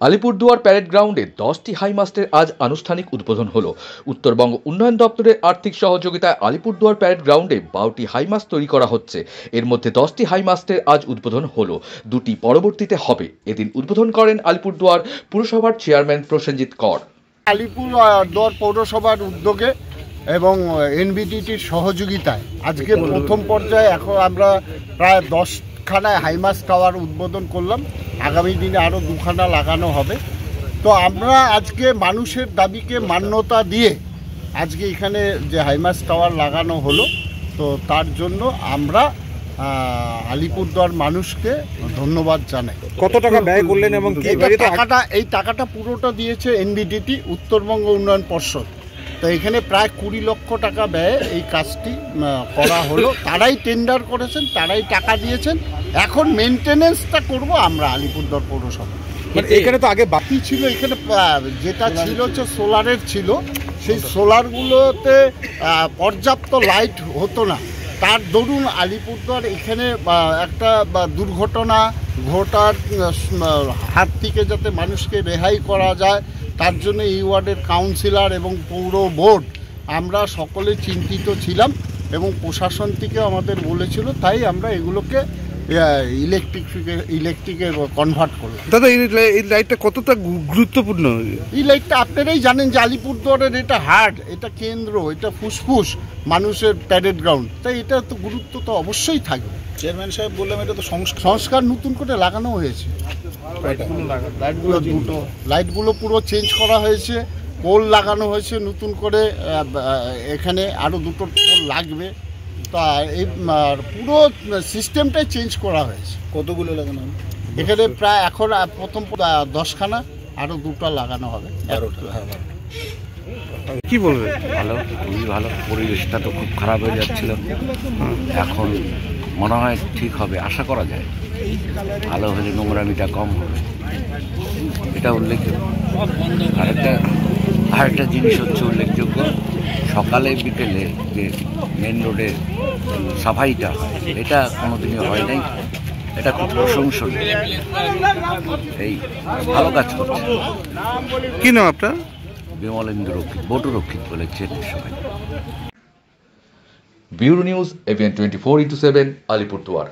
Alipurduar parade গ্রাউন্ডে 10টি হাইমাস্টের আজ আনুষ্ঠানিক উদ্বোধন হলো। উত্তরবঙ্গ উন্নয়ন দপ্তরের আর্থিক সহযোগিতায় আলিপুরদুয়ার প্যারেড গ্রাউন্ডে 12টি হাইমাস্ট তৈরি করা হচ্ছে। এর মধ্যে 10টি হাইমাস্টের আজ উদ্বোধন হলো, 2টি পরবর্তীতে হবে। এদিন উদ্বোধন করেন আলিপুরদুয়ার পুরসভার চেয়ারম্যান প্রসেনজিৎ কর। আলিপুরদুয়ার পৌরসভার উদ্যোগে এবং এনবিডিটির সহযোগিতায় আজকে প্রথম পর্যায়ে এখন আমরা প্রায় 10খানায় হাইমাস্ট টাওয়ার উদ্বোধন করলাম। আগামী দিনে আরও 2খানা লাগানো হবে। তো আমরা আজকে মানুষের দাবিকে মান্যতা দিয়ে আজকে এখানে যে হাইমাস্ট টাওয়ার লাগানো হলো, তো তার জন্য আমরা আলিপুরদুয়ার মানুষকে ধন্যবাদ জানাই। কত টাকা ব্যয় করলেন এবং এই টাকাটা পুরোটা দিয়েছে এনবিডিটি, উত্তরবঙ্গ উন্নয়ন পর্ষদ। তো এখানে প্রায় 20 লক্ষ টাকা ব্যয়ে এই কাজটি করা হলো। তারাই টেন্ডার করেছেন, তারাই টাকা দিয়েছেন। এখন মেনটেনেন্সটা করব আমরা আলিপুরদুয়ার পৌরসভা। এখানে তো আগে বাকি ছিল, এখানে যেটা ছিল হচ্ছে সোলারের ছিল, সেই সোলারগুলোতে পর্যাপ্ত লাইট হতো না। তার দরুন আলিপুরদুয়ার এখানে একটা দুর্ঘটনা ঘটার হাত থেকে যাতে মানুষকে রেহাই করা যায়, তার জন্য এই ওয়ার্ডের কাউন্সিলর এবং পৌর বোর্ড আমরা সকলে চিন্তিত ছিলাম এবং প্রশাসন থেকে আমাদের বলেছিল, তাই আমরা এগুলোকে ইলেকট্রিকে কনভার্ট করলাম। দাদা, এই লাইটটা কতটা গুরুত্বপূর্ণ? এই লাইটটা আপনারাই জানেন যে আলিপুরদুয়ারের এটা হার্ট, এটা কেন্দ্র, এটা ফুসফুস মানুষের প্যারেড গ্রাউন্ড, তাই এটা তো গুরুত্ব তো অবশ্যই থাকবে। চেয়ারম্যান সাহেব বললাম এটা তো সংস্কার নতুন করে লাগানো হয়েছে। লাইটগুলো পুরো চেঞ্জ করা হয়েছে, পোল লাগানো হয়েছে নতুন করে, এখানে আরও 2টো পোল লাগবে। তা এই পুরো সিস্টেমটাই চেঞ্জ করা হয়েছে। কতগুলো লাগানো হবে এখানে? প্রায় এখন প্রথম 10খানা, আরও 2টা লাগানো হবে। কি বলবে? ভালো, খুবই ভালো। পরিবেশটা তো খুব খারাপ হয়ে যাচ্ছিল, এখন মনে হয় ঠিক হবে, আশা করা যায়। ভালো হলে নোংরামিটা কম হবে, এটা উল্লেখযোগ্য। আরেকটা জিনিস হচ্ছে উল্লেখযোগ্য, সকালে বিকেলে যে মেন রোডের সাফাইটা হয়, এটা কোনোদিনই হয় নাই, এটা খুব প্রশংসনীয়। এই ভালো কাজ করছে। কি নাম আপনার? বিমলেন্দু রক্ষিত, বটু রক্ষিত বলে চেনে সবাই। Bureau news, AVN 24x7, Alipurduar.